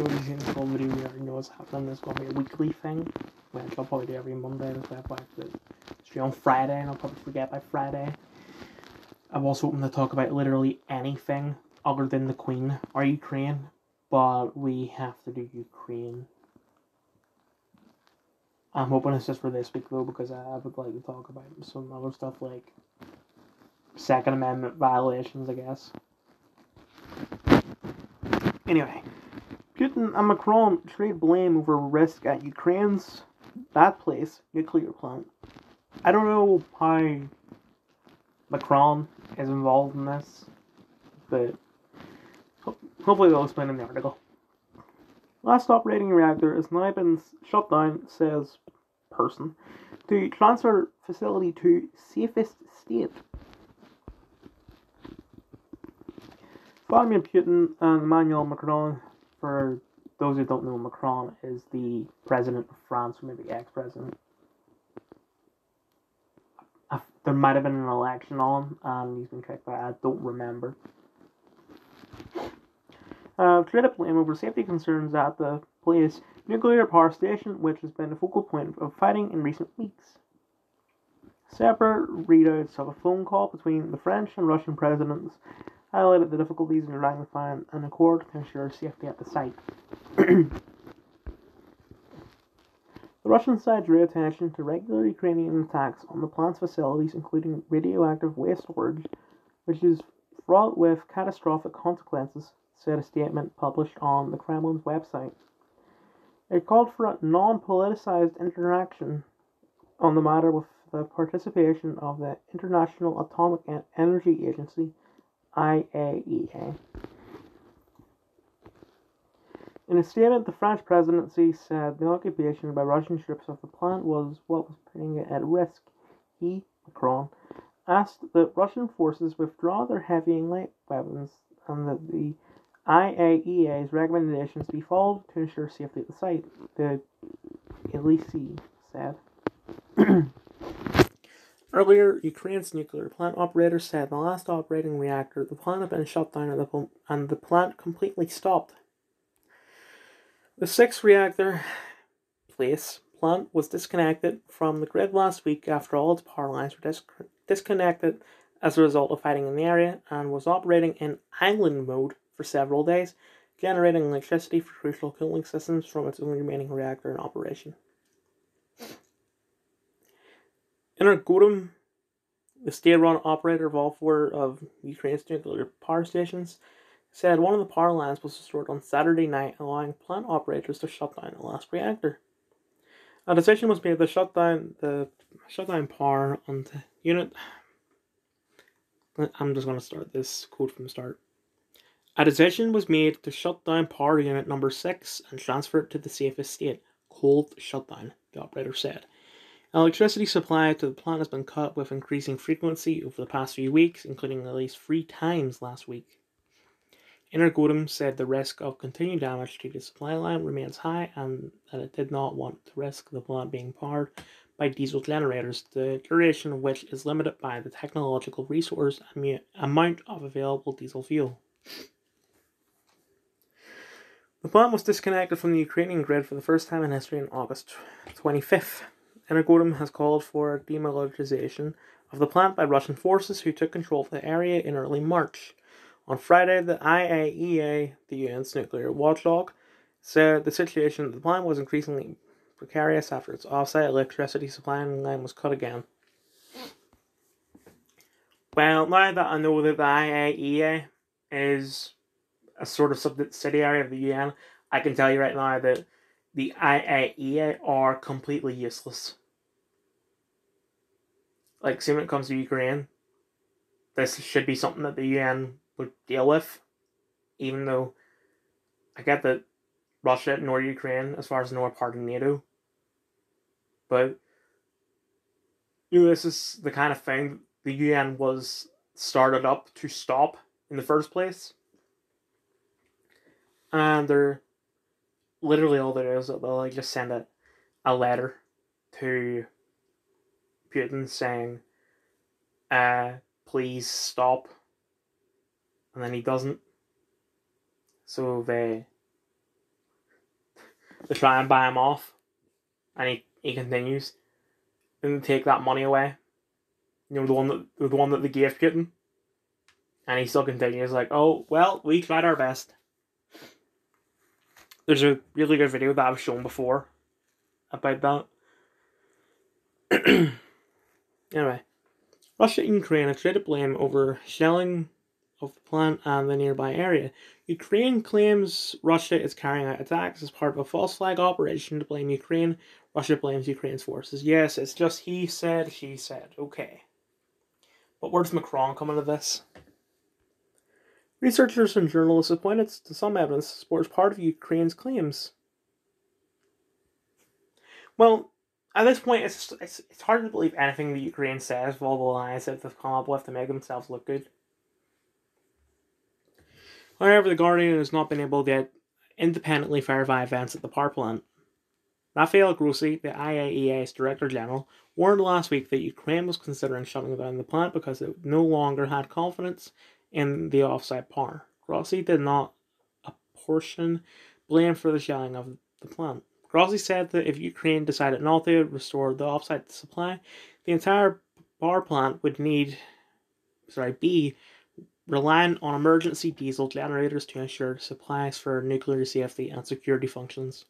video you've seen this whole video, you already know what's happening. It's going to be a weekly thing, which I'll probably do every Monday. That's why I put the stream on Friday, and I'll probably forget by Friday. I was hoping to talk about literally anything other than the Queen or Ukraine, but we have to do Ukraine. I'm hoping it's just for this week though, because I would like to talk about some other stuff like Second Amendment violations, I guess. Anyway, Putin and Macron trade blame over risk at Ukraine's, that place, nuclear plant. I don't know how Macron is involved in this, but hopefully they'll explain in the article. Last operating reactor has now been shut down, says person, to transfer facility to safest state. Vladimir Putin and Emmanuel Macron, for those who don't know, Macron is the president of France, or maybe ex-president. There might have been an election on, and he's been kicked out. I don't remember. Traded blame over safety concerns at the place nuclear power station, which has been a focal point of fighting in recent weeks. Separate readouts of a phone call between the French and Russian presidents highlighted the difficulties in trying to find an accord to ensure safety at the site. The Russian side drew attention to regular Ukrainian attacks on the plant's facilities, including radioactive waste storage, which is fraught with catastrophic consequences, said a statement published on the Kremlin's website. It called for a non-politicized interaction on the matter with the participation of the International Atomic Energy Agency, IAEA. In a statement, the French presidency said the occupation by Russian troops of the plant was what was putting it at risk. He, Macron, asked that Russian forces withdraw their heavy and light weapons and that the IAEA's recommendations be followed to ensure safety at the site, the Elysee said. Earlier, Ukraine's nuclear plant operator said in the last operating reactor, the plant had been shut down and the plant completely stopped. The 6-reactor plant was disconnected from the grid last week after all its power lines were disconnected as a result of fighting in the area, and was operating in island mode for several days, generating electricity for crucial cooling systems from its only remaining reactor in operation. Energodom, the state-run operator of all 4 of Ukraine's nuclear power stations, said one of the power lines was restored on Saturday night, allowing plant operators to shut down the last reactor. A decision was made to shut down power on the unit. I'm just going to start this quote from the start. A decision was made to shut down power unit number 6 and transfer it to the safest state. Cold shutdown, the operator said. Electricity supply to the plant has been cut with increasing frequency over the past few weeks, including at least 3 times last week. Energodom said the risk of continued damage to the supply line remains high and that it did not want to risk the plant being powered by diesel generators, the duration of which is limited by the technological resource and amount of available diesel fuel. The plant was disconnected from the Ukrainian grid for the first time in history on August 25th. Energodom has called for demilitarization of the plant by Russian forces who took control of the area in early March. On Friday, the IAEA, the UN's nuclear watchdog, said the situation at the plant was increasingly precarious after its off-site electricity supply line was cut again. Well, now that I know that the IAEA is a sort of subsidiary of the UN, I can tell you right now that the IAEA are completely useless. Like, see, when it comes to Ukraine, this should be something that the UN would deal with, even though I get that Russia nor Ukraine, as far as I know, are part of NATO. But, this is the kind of thing the UN was started up to stop in the first place. And they're literally all there is, they'll just send a letter to Putin saying, please stop. And then he doesn't. So they to try and buy him off, and he continues. Then they take that money away. You know, the one that they gave Putin, and he still continues like, oh well, we tried our best. There's a really good video that I've shown before about that. Anyway, Russia and Ukraine have traded blame over shelling of the plant and the nearby area. Ukraine claims Russia is carrying out attacks as part of a false flag operation to blame Ukraine. Russia blames Ukraine's forces. Yes, it's just he said, she said. Okay. But where's Macron come into this? Researchers and journalists have pointed to some evidence that supports part of Ukraine's claims. Well, at this point, it's hard to believe anything that Ukraine says with all the lies that they've come up with to make themselves look good. However, The Guardian has not been able to independently verify events at the power plant. Rafael Grossi, the IAEA's Director General, warned last week that Ukraine was considering shutting down the plant because it no longer had confidence in the offsite power. Grossi did not apportion blame for the shelling of the plant. Grossi said that if Ukraine decided not to restore the offsite supply, the entire power plant would be reliant on emergency diesel generators to ensure supplies for nuclear safety and security functions.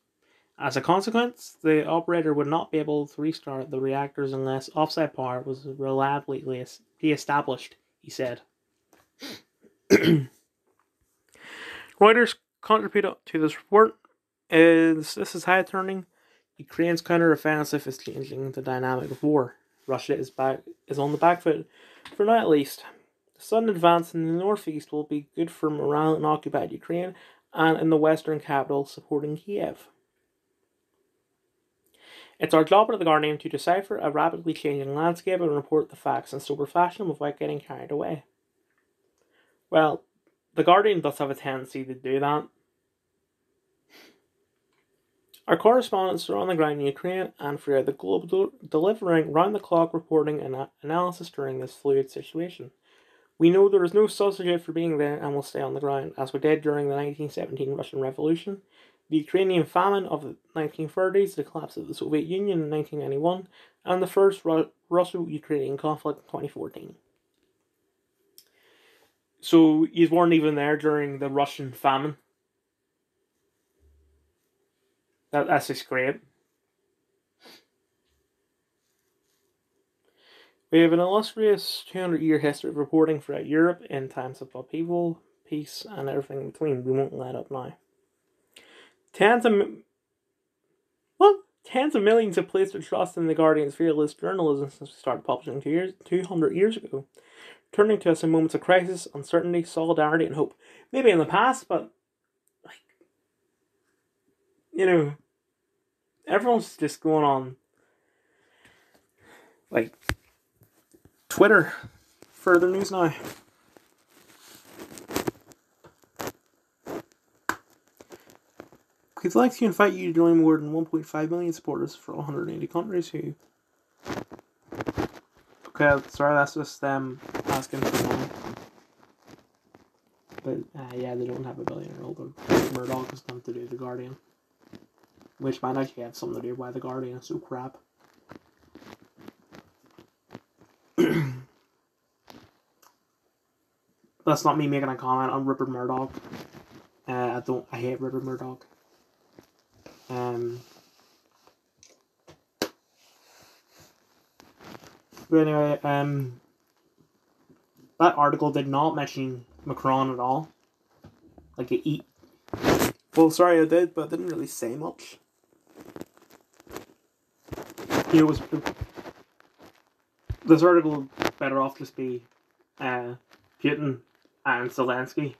As a consequence, the operator would not be able to restart the reactors unless offsite power was reliably re-established, he said. Reuters contributed to this report. This is how turning. Ukraine's counter-offensive is changing the dynamic of war. Russia is on the back foot, for now at least. The sudden advance in the northeast will be good for morale in occupied Ukraine and in the western capital supporting Kiev. It's our job at The Guardian to decipher a rapidly changing landscape and report the facts in sober fashion without getting carried away. Well, The Guardian does have a tendency to do that. Our correspondents are on the ground in Ukraine and throughout the globe delivering round-the-clock reporting and analysis during this fluid situation. We know there is no substitute for being there and will stay on the ground, as we did during the 1917 Russian Revolution, the Ukrainian famine of the 1930s, the collapse of the Soviet Union in 1991, and the first Russo-Ukrainian conflict in 2014. So, you weren't even there during the Russian famine. That's just great. We have an illustrious 200-year history of reporting throughout Europe in times of upheaval, peace, and everything in between. We won't let up now. Tens of millions have placed their trust in The Guardian's fearless journalism since we started publishing 200 years ago, turning to us in moments of crisis, uncertainty, solidarity, and hope. Maybe in the past, but everyone's just going on Twitter for their news now. We'd like to invite you to join more than 1.5 million supporters from 180 countries who... Okay, sorry, that's just them asking for money. But, yeah, they don't have a billionaire older. Murdoch has nothing to do with The Guardian. Which might actually have something to do with why The Guardian is so crap. That's not me making a comment on Rupert Murdoch. I hate Rupert Murdoch. But anyway, that article did not mention Macron at all. Well, sorry, I did, but it didn't really say much. This article better off just be Putin and Zelensky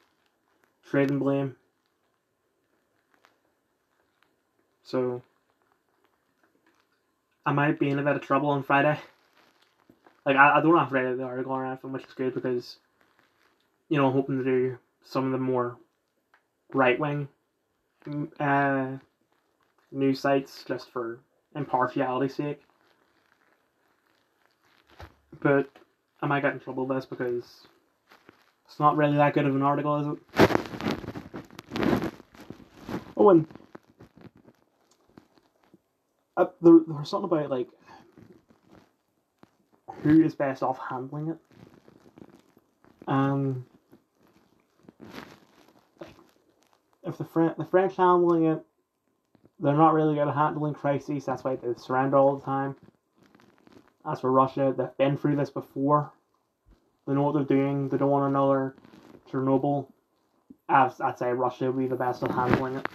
trading blame. So I might be in a bit of trouble on Friday. I don't have read the article or anything, which is good because, I'm hoping to do some of the more right-wing news sites just for impartiality's sake. But I might get in trouble with this because it's not really that good of an article, is it? Oh, and there's something about like who is best off handling it. If the French handling it, they're not really good at handling crises. That's why they surrender all the time. As for Russia, they've been through this before. They know what they're doing. They don't want another Chernobyl. I'd say Russia would be the best at handling it.